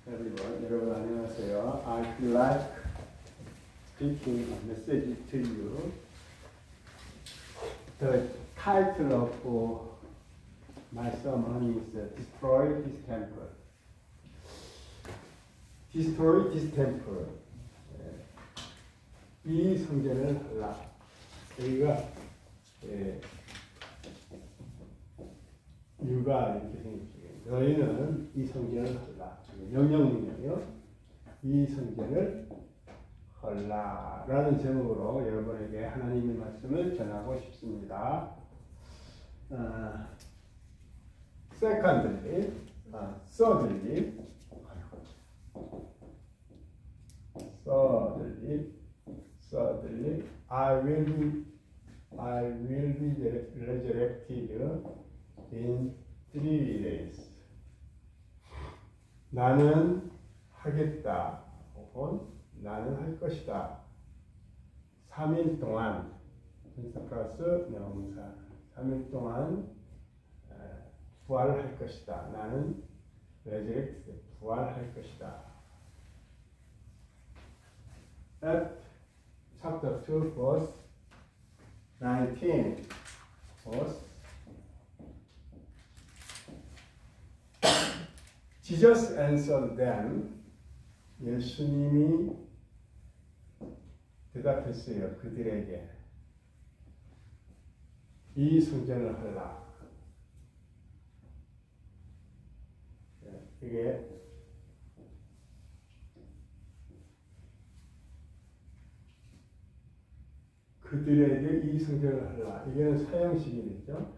everyone. 여러분 안녕하세요. I'd like speaking a message to you. The title of my sermon is Destroy This Temple. Destroy this temple. 이 성전을 하라. 여기가 유가 이렇게 생겼죠. 너희는 이 성전을 헐라. 명령이요. 이 성전을 헐라라는 제목으로 여러분에게 하나님의 말씀을 전하고 싶습니다. Secondly, thirdly, I will be resurrected in 3 days. 나는 하겠다 혹은 나는 할 것이다. 3일 동안 전사 플러스 명사 3일 동안 부활할 것이다. 나는 resurrect 부활할 것이다. At chapter 2 verse 19 verse Jesus answered them. 예수님이 대답했어요. 그들에게 이 성전을 하라. 이게 그들에게 이 성전을 하라. 이게 사형식이겠죠.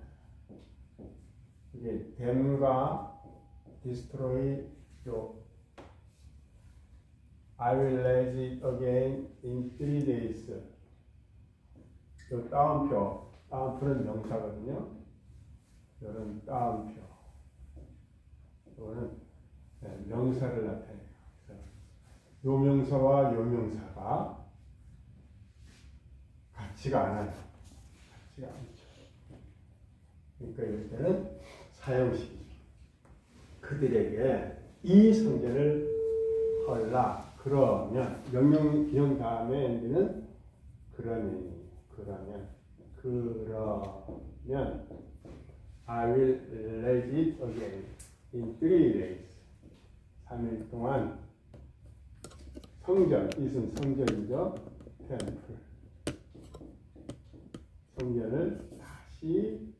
이게 댐과 destroy 요 I will raise it again in 3 days. 요 따옴표는 명사거든요. 이런 따옴표. 이거는 명사를 나타내요. 요 명사와 요 명사가 같지가 않아요. 같지가 않죠. 그러니까 이럴 때는 사형식이죠. 그들에게 이 성전을 헐라. 그러면 명령 다음에 엔드는 그러면 I will raise it again in 3 days. 3일 동안 성전, 이것은 성전이죠. 템플. 성전을 다시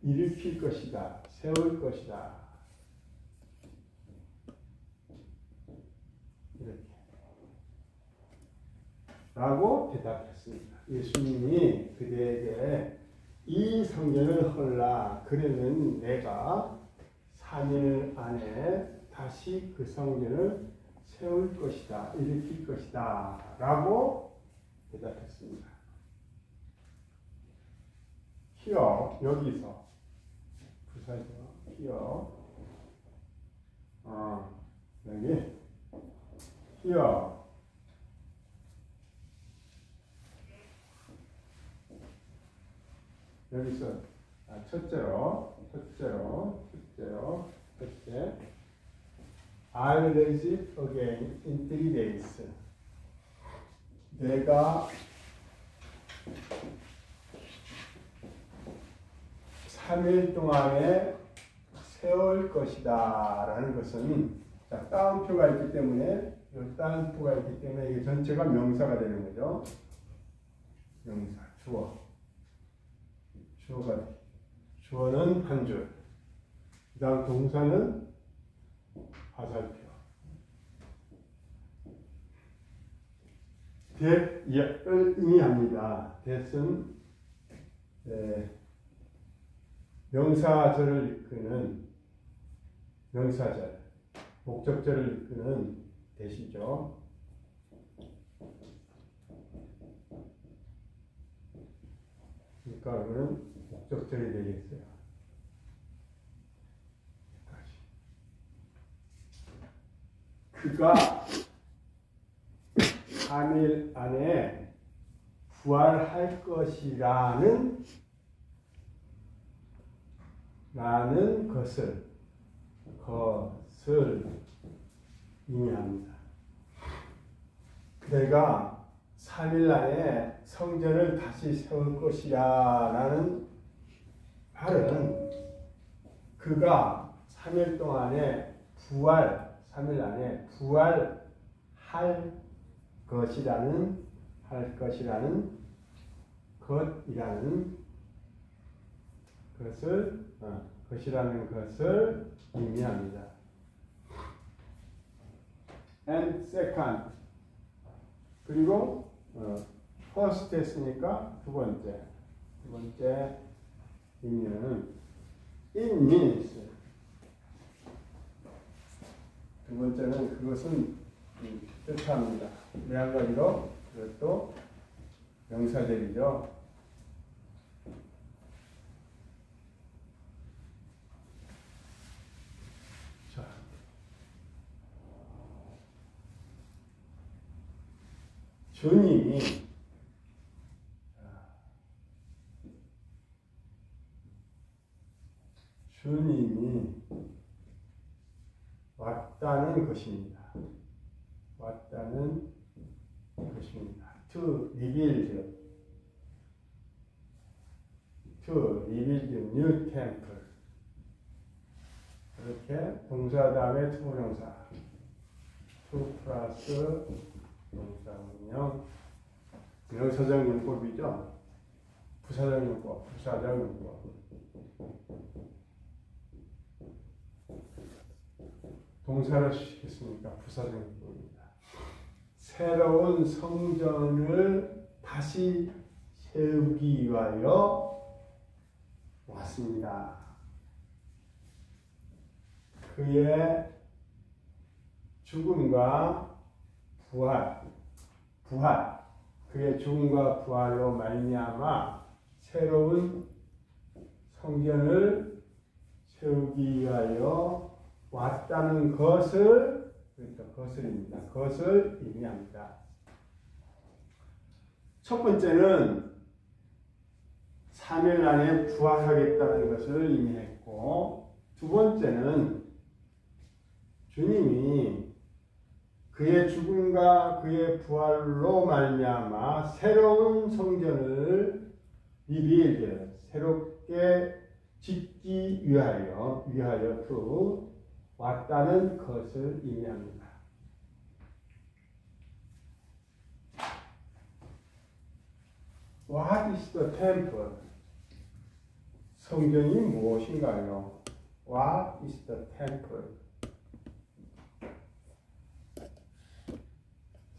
일으킬 것이다. 세울 것이다. 이렇게 라고 대답했습니다. 예수님이 그들에게 이 성전을 헐라. 그러면 내가 3일 안에 다시 그 성전을 세울 것이다. 일으킬 것이다. 라고 대답했습니다. here, 여기서 부사죠. here 여기 here 여기서 첫째 I will raise it again in 3 days. 내가 3일 동안에 세울 것이다 라는 것은 따옴표가 있기 때문에 이 따옴표가 있기 때문에 이게 전체가 명사가 되는 거죠. 명사, 주어는 한 줄, 그 다음 동사는 화살표. that을 의미합니다. that은 명사절을 이끄는 명사절, 목적절을 이끄는 that이죠. 그러니까 이거는 목적절이 되겠어요. 그가 3일 안에 부활할 것이라는 것을 의미합니다. 내가 3일 안에 성전을 다시 세울 것이야 라는 말은 그가 3일 동안에 3일 안에 부활할 것이라는 것을 의미합니다. And second, 그리고 first 했으니까 두 번째 의미는 it means, 두 번째는 그것은 뜻합니다. 네, 한 가지로 그것도 명사절이죠. 자, 주님이 왔다는 것입니다. To rebuild new temple. 이렇게 동사 다음에 투부정사. to 플러스 동사문형. 명사적 용법이죠. 부사적 용법. 동사를 쓰겠습니까? 부사적 용법입니다. 새로운 성전을 다시 세우기 위하여 왔습니다. 그의 죽음과 그의 죽음과 부활로 말미암아 새로운 성전을 세우기 위하여 왔다는 것을, 그러니까 것을 의미합니다. 첫 번째는 3일 안에 부활하겠다는 것을 의미했고, 두 번째는 주님이 그의 죽음과 그의 부활로 말미암아 새로운 성전을 새롭게 짓기 위하여 왔다는 것을 의미합니다. What is the temple? 성전이 무엇인가요? What is the temple?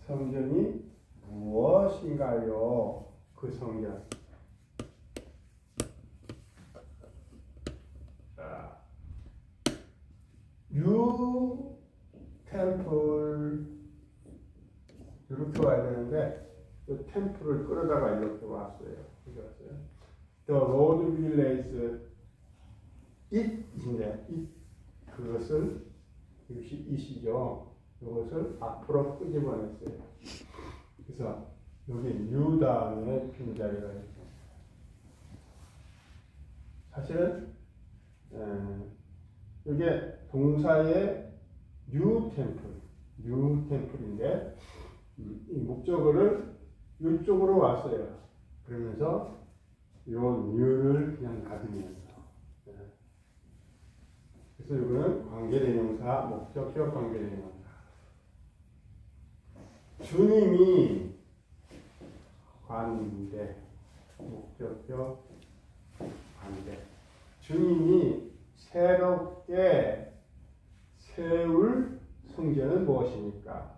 성전이 무엇인가요? 그 성전. New temple, 이렇게 와야 되는데 이 템플을 끌어다가 이렇게 왔어요. The road will raise it인데 그것을, 이것이 it이죠. 이것을 앞으로 끄집어냈어요. 그래서 여기 new 다음에 빈자리가 있어요. 사실은 이게 동사의 new temple인데 이 목적어를 이쪽으로 왔어요. 그러면서 이 new를 그냥 가지면서, 그래서 이거는 관계대명사, 목적격 관계대명사. 주님이 목적격 관계. 주님이 새롭게 세울 성전은 무엇입니까?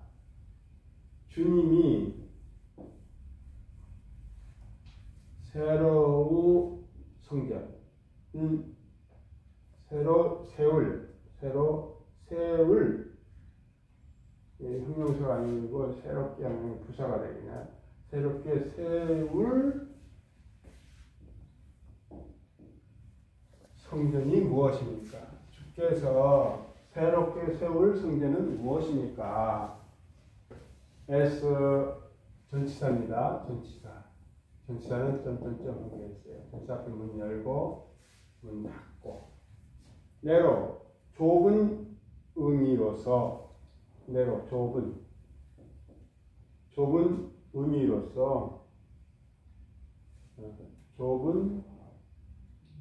주님이 새로운 성전, 새로 세울, 형용사가 아니고 새롭게 하면 부사가 되겠냐? 새롭게 세울 성전이 무엇입니까? 주께서 새롭게 세울 성전은 무엇입니까? S 전치사입니다. 전치사는 점점점 하겠어요. 전치사 앞에 문 열고 문 닫고. 예로 좁은 의미로서 내로 좁은 의미로서 좁은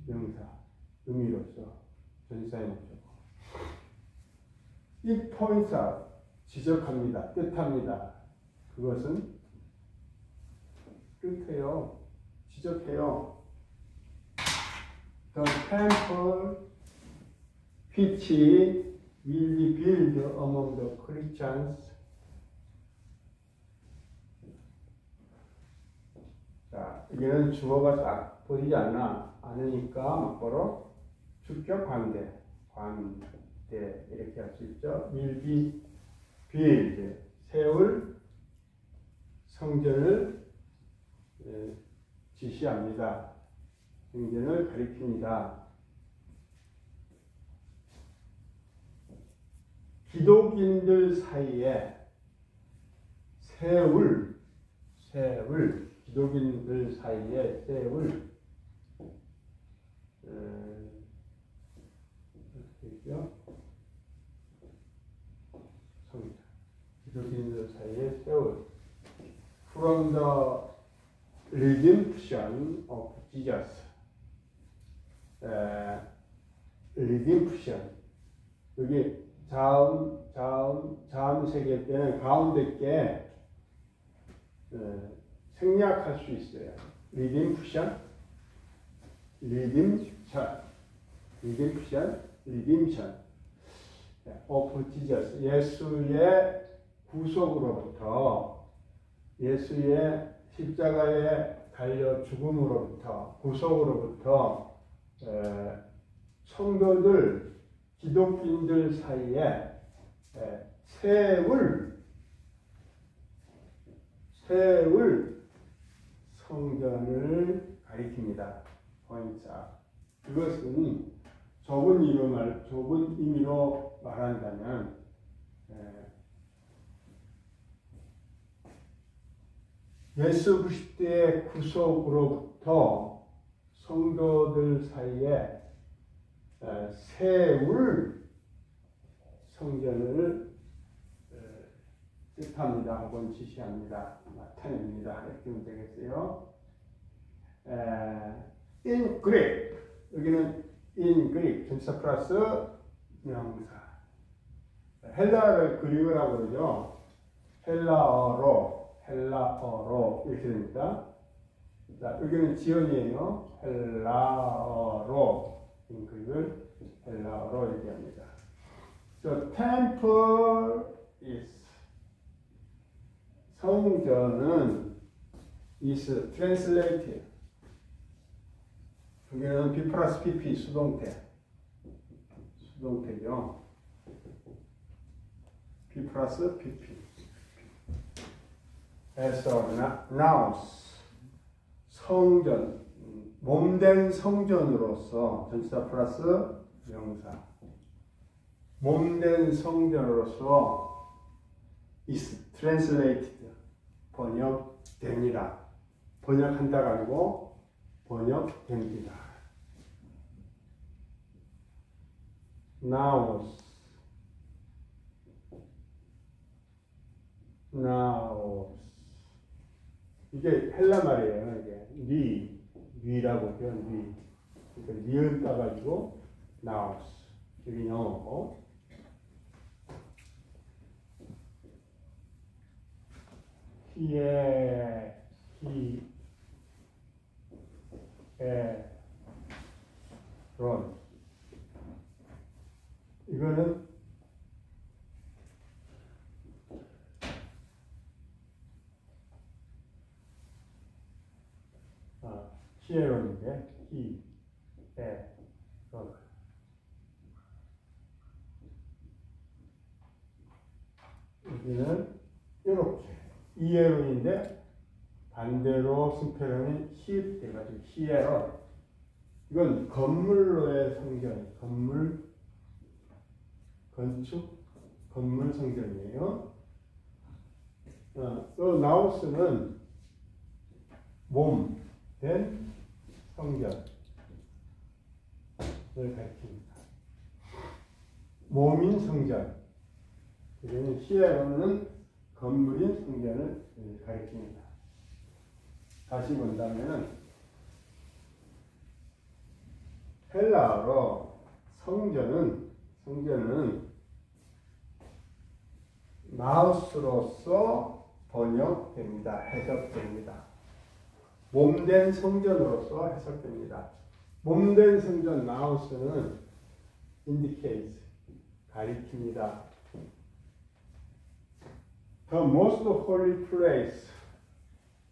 명사 의미로서 전치사의 목적. It points out 지적합니다. 뜻합니다. 그것은 뜻해요. 지적해요. The temple which will be built among the Christians. 자, 이게는 주어가 딱 보이지 않으니까 막바로 주격 관대 이렇게 할 수 있죠. will be built 세울 성전을 지시합니다. 성전을 가리킵니다. 기독인들 사이에 세울 기독인들 사이에 세울 어떻게 있죠? 성전 기독인들 사이에 세울 from the redemption of Jesus. redemption 여기 자음 세계 때는 가운데 게 생략할 수 있어요. redemption of Jesus. 예수의 구속으로부터 예수의 십자가에 달려 죽음으로부터 구속으로부터 성도들 기독인들 사이에 세울 성전을 가리킵니다. 포인트사. 그것은 좁은 의미로 말한다면 예수 그리스도의 구속으로부터 성도들 사이에 세울 성전을 뜻합니다. 혹은 지시합니다. 나타냅니다. 이렇게 하면 되겠어요. in Greek 여기는 in Greek 전치사 플러스 명사. 헬라어를 그리그라고 그러죠. 헬라어로 이렇게 됩니다. 자, 여기는 지연이에요. 헬라어로 in Greek을 헬라어로 얘기합니다. The temple is 성전은 is translated. 여기는 B 플러스 PP 수동태죠. B 플러스 PP as a naos 성전 몸된 성전으로서 전치사 플러스 명사 몸된 성전으로서 is translated 번역됩니다. 번역한다가 아니고 번역됩니다. naos 이게 헬라 말이에요. 이게 리라고 해요. 그러니까 리을 따가지고 naos 여기 영어고 론 이거는 히에론인데 론 여기는 이렇게 이에론인데 반대로 승표령이 히읗 돼가지고 히에론. 이건 건물로의 성전, 건물 성전이에요. 또 나우스는 몸 된 성전을 가리킵니다. 몸인 성전. 이거는 히에로는 건물인 성전을 가리킵니다. 다시 본다면은 헬라어로 성전은 나우스로서 번역됩니다. 해석됩니다. 몸된 성전으로서 해석됩니다. 몸된 성전 나우스는 indicates 가리킵니다. The most holy place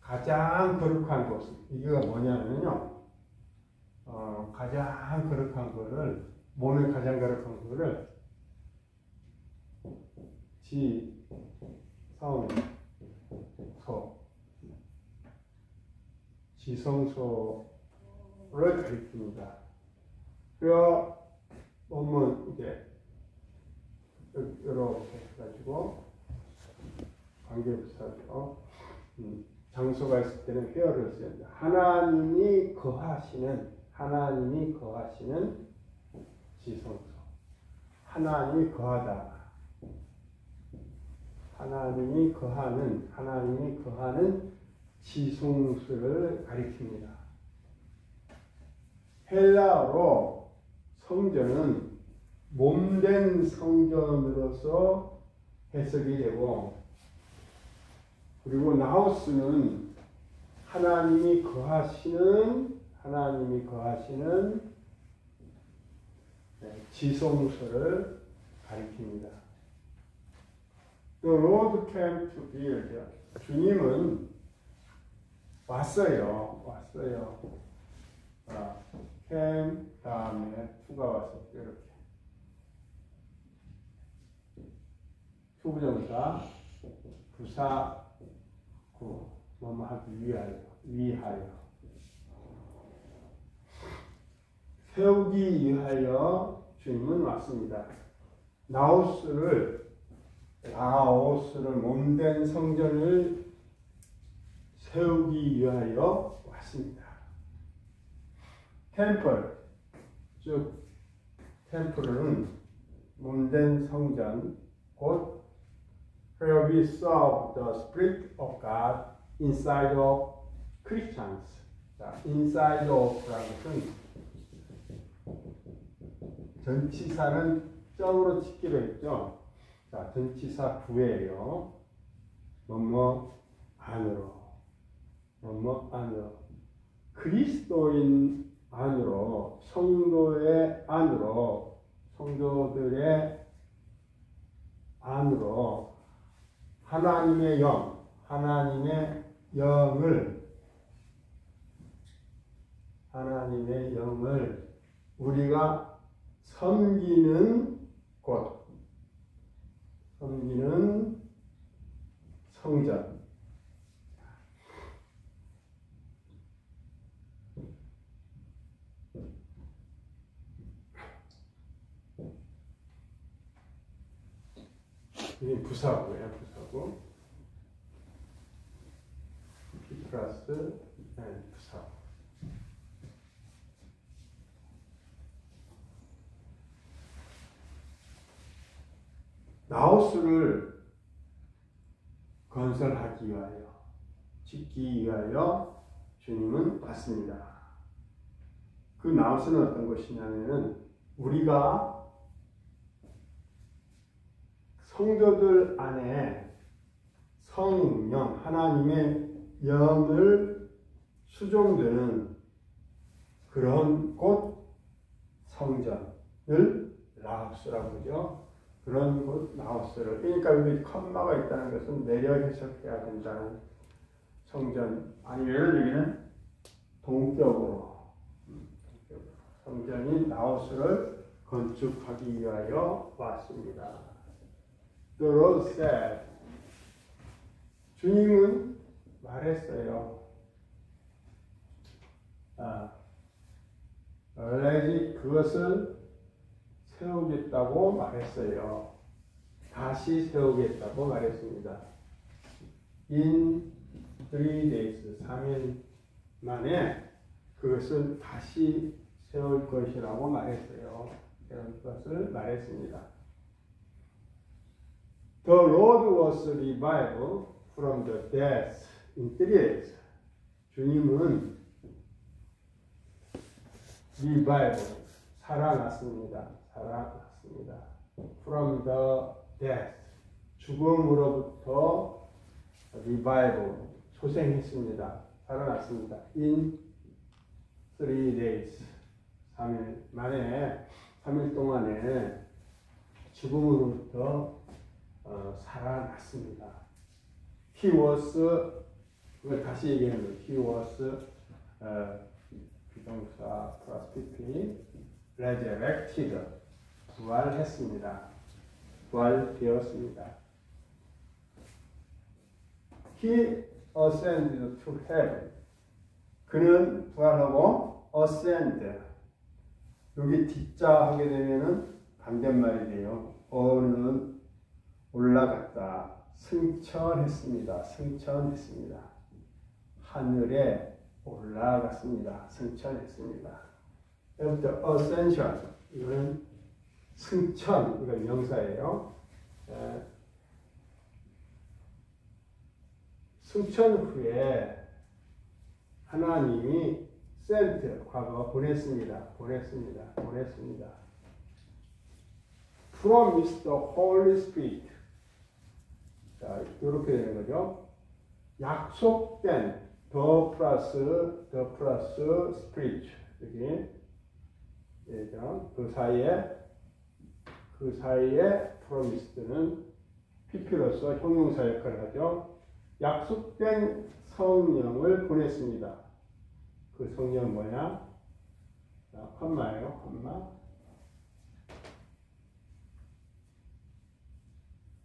가장 거룩한 곳. 이거 뭐냐면요. 가장 거룩한 거를 몸의 가장 거룩한 거를 지성소를 가리킵니다. 그리고 몸은 이제 이렇게 해가지고 관계부사죠. 장소가 있을 때는 회어를 쓰는데 하나님이 거하시는 지성소. 하나님이 거하다. 하나님이 거하는 지성소를 가리킵니다. 헬라어로 성전은 몸된 성전으로서 해석이 되고, 그리고 나우스는 하나님이 거하시는 지성소를 가리킵니다. The Lord came to build. 주님은 왔어요. came 다음에 to가 왔어요. 이렇게. 투부정사, 부사, 구, 뭐뭐 하기 위하여. 세우기 위하여 주님은 왔습니다. 나우스를 몸된 성전을 세우기 위하여 왔습니다. 템플, 즉 템플은 몸된 성전, 곧 where we serve the Spirit of God inside of Christians. 자, inside of라는 것은 전치사는 점으로 찍기로 했죠. 자, 전치사 구예요. 뭐뭐 안으로. 그리스도인 안으로, 성도의 안으로, 성도들의 안으로 하나님의 영을 우리가 섬기는 곳, 섬기는 성전. 이게 부사고요, 부사고. P 플러스 부사. 나우스를 건설하기 위하여, 짓기 위하여 주님은 왔습니다. 그 나우스는 어떤 것이냐면은 우리가 성도들 안에 성령, 하나님의 영을 수종되는 그런 곳 성전을 나우스라고 하죠. 그런 곳 나우스를. 그러니까 여기 컴마가 있다는 것은 내려 해석해야 된다는 성전. 아니, 예를 들기는 동격으로 성전인 나우스를 건축하기 위하여 왔습니다. The Lord said. 주님은 말했어요. 그것을 세우겠다고 말했어요. 다시 세우겠다고 말했습니다. In 3 days, 3일 만에 그것을 다시 세울 것이라고 말했어요. 세울 것을 말했습니다. The Lord was revived from the dead in 3 days. 주님은 revive, 살아났습니다. 살아났습니다. From the dead, 죽음으로부터 revive, 소생했습니다. 살아났습니다. In 3 days, 3일 만에, 3일 동안에 죽음으로부터 살아났습니다. He was, 이걸 다시 얘기하는 거예요. He was, 비동사 플러스 PP, resurrected, 부활했습니다. 부활되었습니다. He ascended to heaven. 그는 부활하고 ascend. 여기 D자 하게 되면은 반대말이 돼요. 어는 올라갔다. 승천했습니다. 승천했습니다. 하늘에 올라갔습니다. 승천했습니다. 여기부터 ascension. 이거는 승천. 이거 명사예요. 승천 후에 하나님이 sent, 과거 보냈습니다. 보냈습니다. Promised the Holy Spirit. 자, 이렇게 되는 거죠. 약속된 the 플러스 spirit. 여기 그 사이에 promised는 PP로서 형용사 역할을 하죠. 약속된 성령을 보냈습니다. 그 성령은 뭐냐? 컴마예요. 컴마.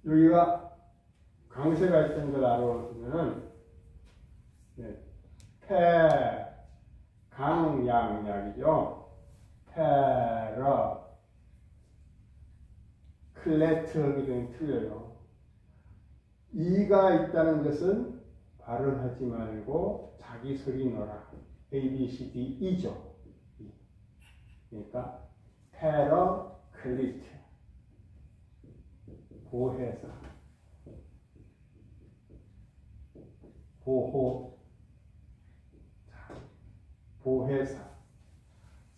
여기가 강세가 있던 걸 알아보면은 강양약이죠. 페러 클레트 하기 전에 틀려요. 이가 있다는 것은 발언하지 말고 자기 소리 넣어라. A, B, C, D, E죠. 그러니까 페러 클리트, 보혜사, 보혜사,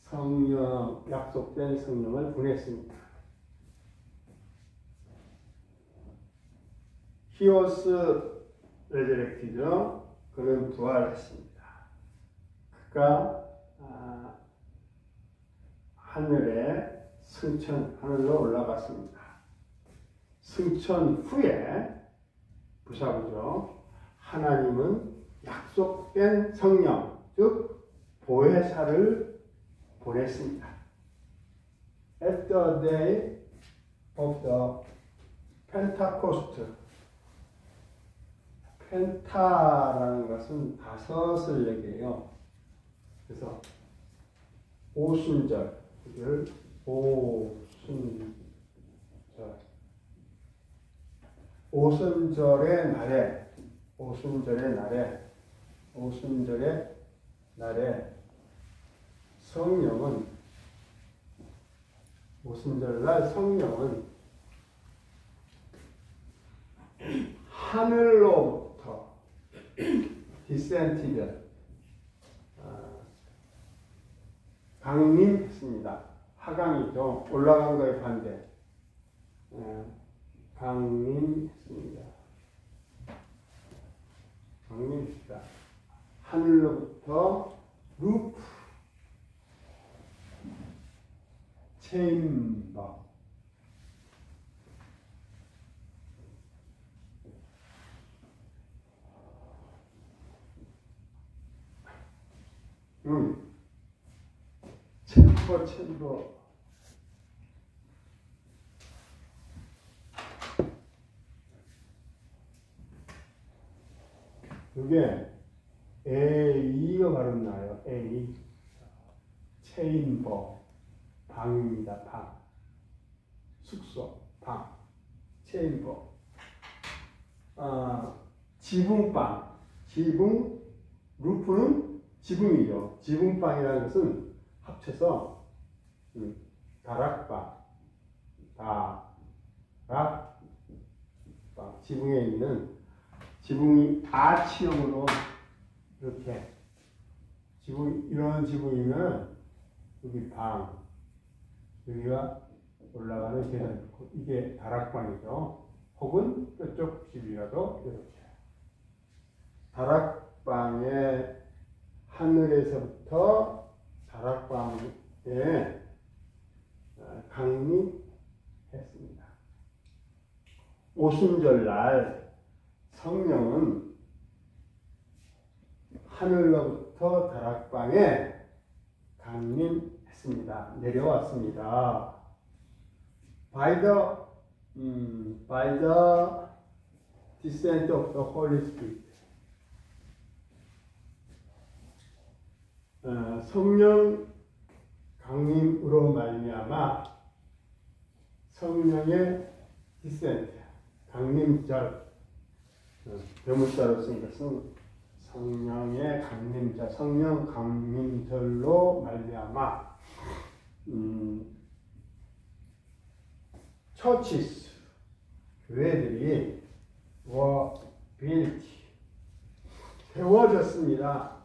성령, 약속된 성령을 보냈습니다. He was resurrected. 그는 부활했습니다. 그가 하늘에 하늘로 올라갔습니다. 승천 후에 부사구죠. 하나님은 약속된 성령, 즉 보혜사를 보냈습니다. At the day of the Pentecost. 펜타라는 것은 5을 얘기해요. 그래서 오순절, 오순절의 날에 성령은, 오순절날 성령은 하늘로부터 descended, 강림했습니다. 하강이죠. 올라간 거에 반대. 강림했습니다. 하늘로부터 루프, 체인버, 챔버. 이게 A가 발음 나요. A. 체인버. 방입니다. 방. 숙소. 방. 체인버. 지붕방. 루프는 지붕이죠. 지붕방이라는 것은 합쳐서 다락방. 지붕에 있는 지붕이 아치형으로 이렇게 이런 지붕이면 여기 방, 여기가 올라가는 계단, 이게 다락방이죠. 혹은 이쪽 집이라도 이렇게 다락방의 하늘에서부터 다락방에 강림했습니다. 오순절날 성령은 하늘로부터 다락방에 강림했습니다. 내려왔습니다. By the descent of the Holy Spirit. 성령 강림으로 말미암아 성령의 descent, 강림절, 대문자로 쓴 것은 성령의 강림절, 성령 강림절로 말미암아 churches, 교회들이 were built, 세워졌습니다.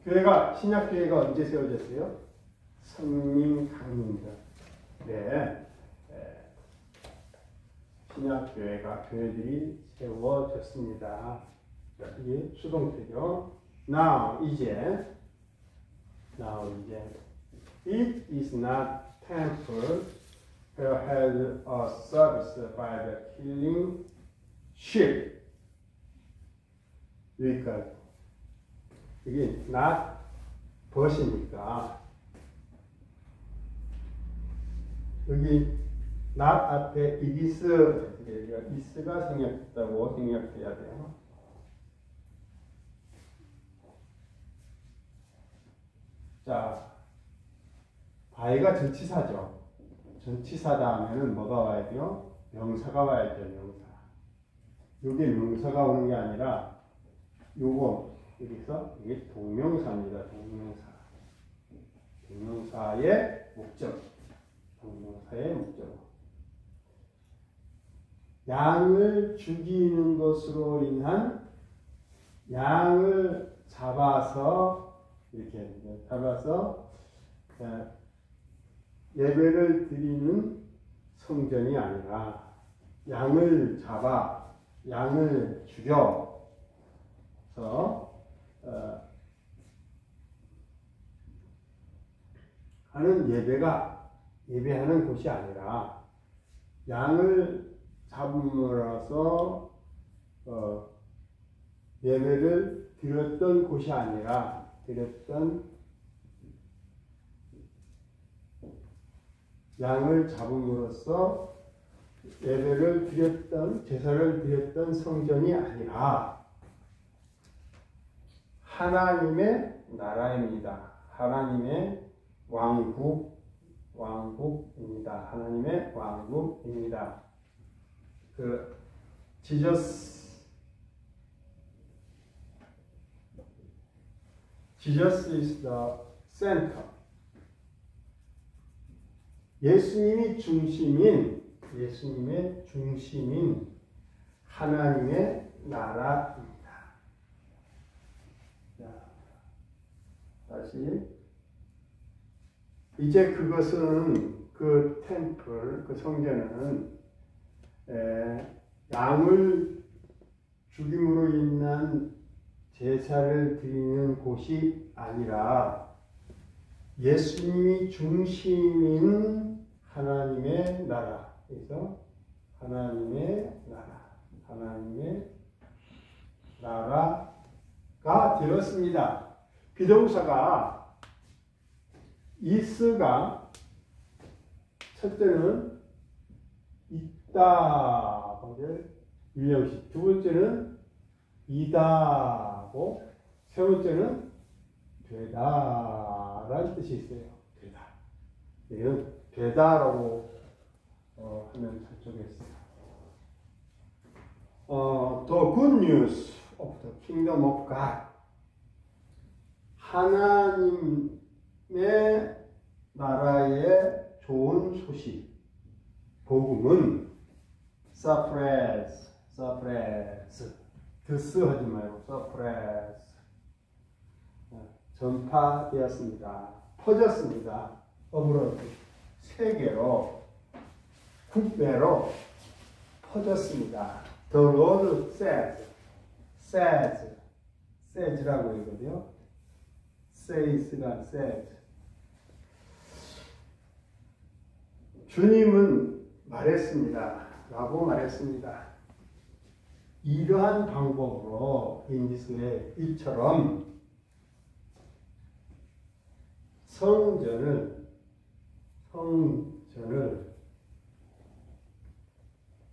교회가, 신약교회가 언제 세워졌어요? 성령 강림절. 네. 신약교회가, 교회들이 세워졌습니다. 이게 수동태죠. Now, 이제. It is not temple where held a service by the killing sheep. 여기까지. 이게 not 벗이니까 여기 not 앞에 is, is가 생략했다고 생략해야 돼요. 자, by가 전치사죠. 전치사다 하면은 뭐가 와야 돼요? 명사가 와야죠, 명사. 요게 명사가 오는 게 아니라 요거 여기서 이게 동명사입니다. 동명사의 목적. 동명사의 목적. 양을 죽이는 것으로 인한, 양을 잡아서 이렇게 잡아서 예배를 드리는 성전이 아니라 양을 잡아 양을 죽여서 하는 예배하는 곳이 아니라 양을 잡음으로써 예배를 드렸던 곳이 아니라 양을 잡음으로써 예배를 드렸던, 제사를 드렸던 성전이 아니라 하나님의 나라입니다. 하나님의 왕국입니다. 하나님의 왕국입니다. Jesus is the center. 예수님의 중심인 하나님의 나라입니다. 자, 다시. 이제 그것은, 그 템플, 그 성전은 양을 죽임으로 인한 제사를 드리는 곳이 아니라 예수님이 중심인 하나님의 나라. 그래서 하나님의 나라가 되었습니다. 비동사가 is가 첫째는 있다, 일형식. 두 번째는 이다고, 세 번째는 되다라는 뜻이 있어요. 되다. 이건 되다라고 하면 잘 적겠어요. The good news of the kingdom of God. 하나님의 나라의 좋은 소식, 복음은 spreads suppress. 드스 하지 말고 suppress. 전파되었습니다. 퍼졌습니다. 어브로드. 세계로, 국내로 퍼졌습니다. The Lord says라고 읽거든요. says가 says. 주님은 말했습니다. 라고 말했습니다. 이러한 방법으로 인지스의 이처럼 성전을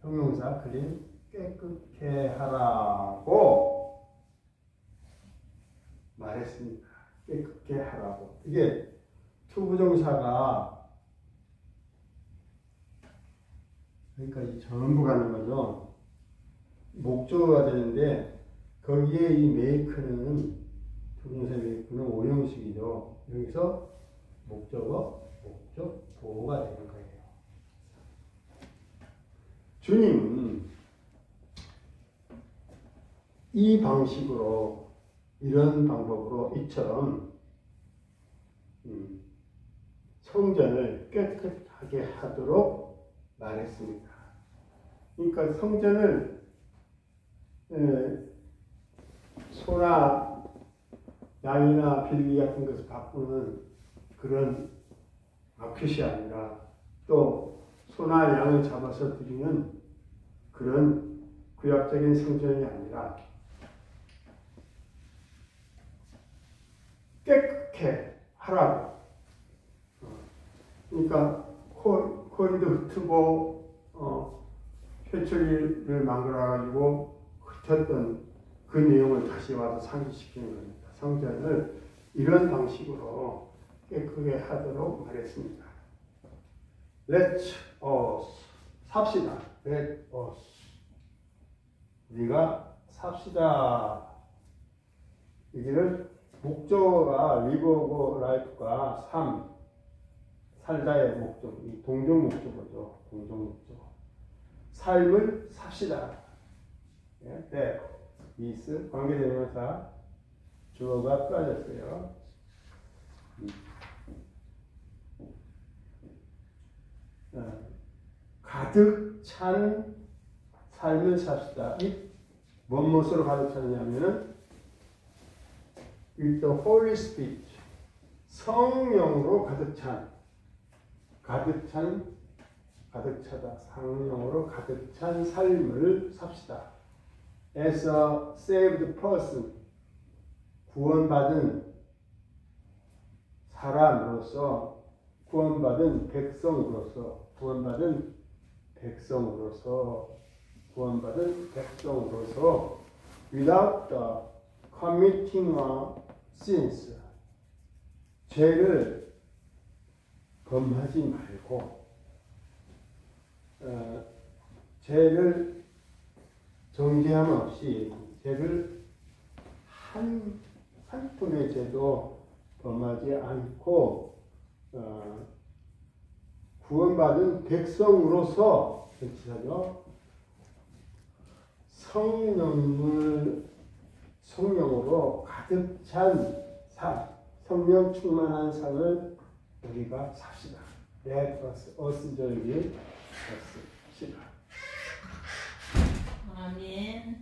형용사 클린 깨끗게 하라고 말했습니다. 깨끗게 하라고. 이게 투부정사가 그러니까 이 전부 가는 거죠. 목적어가 되는데 거기에 이 make는 투부정사 make는 오형식이죠. 여기서 목적어, 목적, 보호가 되는 거예요. 주님은 이 방식으로 이런 방법으로 이처럼 성전을 깨끗하게 하도록 말했습니다. 그러니까 성전을 소나 양이나 빌리 같은 것을 바꾸는 그런 마켓이 아니라 또 소나 양을 잡아서 드리는 그런 구약적인 성전이 아니라 깨끗게 하라고. 그러니까 코인도 흩고 회초리를 망그러가지고 흩었던 그 내용을 다시 와서 상기시키는 겁니다. 성전을 이런 방식으로 깨끗하게 하도록 말했습니다. Let us 삽시다. Let us 우리가 삽시다. 여기를 목적어가 live고 life가 삶, 살다의 목적, 이 동종 목적어죠. 동종 목적어. 삶을 삽시다. 네, is 관계대명사 주어가 빠졌어요. 가득 찬 삶을 삽시다. 이 뭔 무엇으로 가득 찼냐면은 with the Holy Spirit 성령으로 가득 차다. 성령으로 가득 찬 삶을 삽시다. As a saved person 구원받은 사람으로서 구원받은 백성으로서 without the committing of sins 죄를 범하지 말고 죄를 정죄함 없이 죄를 한 푼의 죄도 범하지 않고 구원받은 백성으로서 전치사죠. 성령으로 가득 찬 삶, 성령 충만한 삶을 우리가 삽시다. Let us 저에게 삽시다. 아멘.